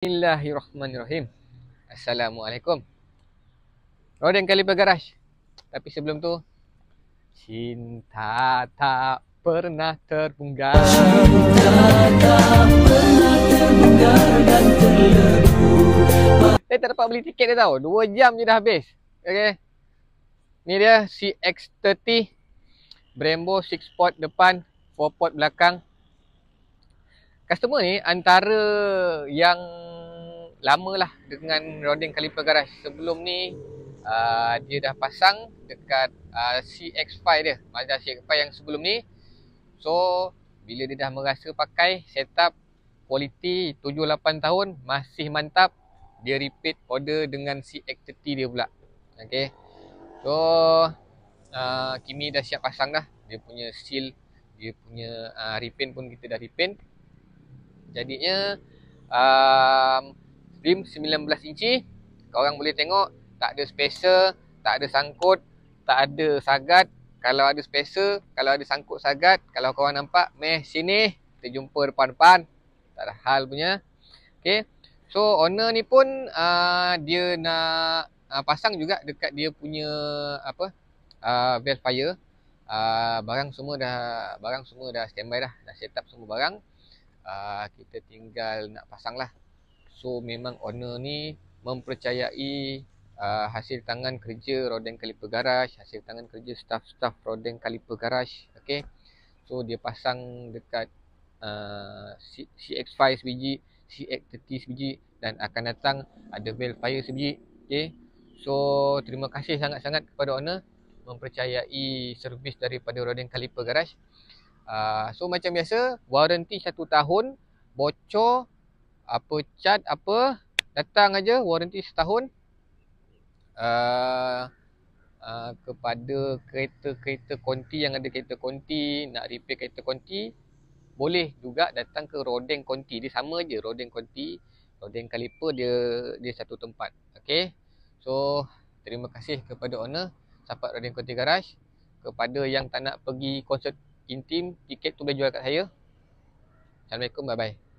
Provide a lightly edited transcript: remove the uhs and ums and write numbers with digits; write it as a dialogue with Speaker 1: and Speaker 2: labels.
Speaker 1: Bismillahirrahmanirrahim. Assalamualaikum. Roden Kaliper Garage. Tapi sebelum tu, cinta tak pernah terbunggar. Saya tak dapat beli tiket dia tau. 2 jam je dah habis. Okay. Ni dia CX-30 Brembo 6 port depan, 4 port belakang. Customer ni antara yang lama lah dengan Roden Kaliper Garage. Sebelum ni dia dah pasang dekat CX-5 dia, Mazda CX-5 yang sebelum ni. So bila dia dah merasa pakai setup kualiti 7-8 tahun masih mantap, dia repeat order dengan CX-30 dia pula. Okay. So Kimi dah siap pasang dah. Dia punya seal, dia punya repaint pun kita dah repaint. Jadinya rim 19 inci. Korang boleh tengok tak ada spacer, tak ada sangkut, tak ada sagat. Kalau ada spacer, kalau ada sangkut sagat, kalau korang nampak meh sini, kita jumpa depan-depan. Tak ada hal punya. Okay. So owner ni pun dia nak pasang juga dekat dia punya valve fire. Barang semua dah standby dah. Dah set up semua barang. Kita tinggal nak pasang lah. So memang owner ni mempercayai hasil tangan kerja Roden Kaliper Garage, hasil tangan kerja staff-staff Roden Kaliper Garage. Okay. So dia pasang dekat CX-5 sebiji, CX-30 sebiji, dan akan datang ada valve fire sebiji. Okay. So terima kasih sangat-sangat kepada owner mempercayai servis daripada Roden Kaliper Garage. So macam biasa, warranty 1 tahun, bocor, apa cat apa, datang aja, warranty 1 tahun. Kepada kereta-kereta konti yang ada kereta konti, nak repair kereta konti, boleh juga datang ke Roden Konti. Dia sama je, Roden Konti, Roden Kaliper, dia satu tempat. Okay. So terima kasih kepada owner sahabat Roden Konti Garage. Kepada yang tak nak pergi konsert intim, tiket tu boleh jual kat saya. Assalamualaikum, bye bye.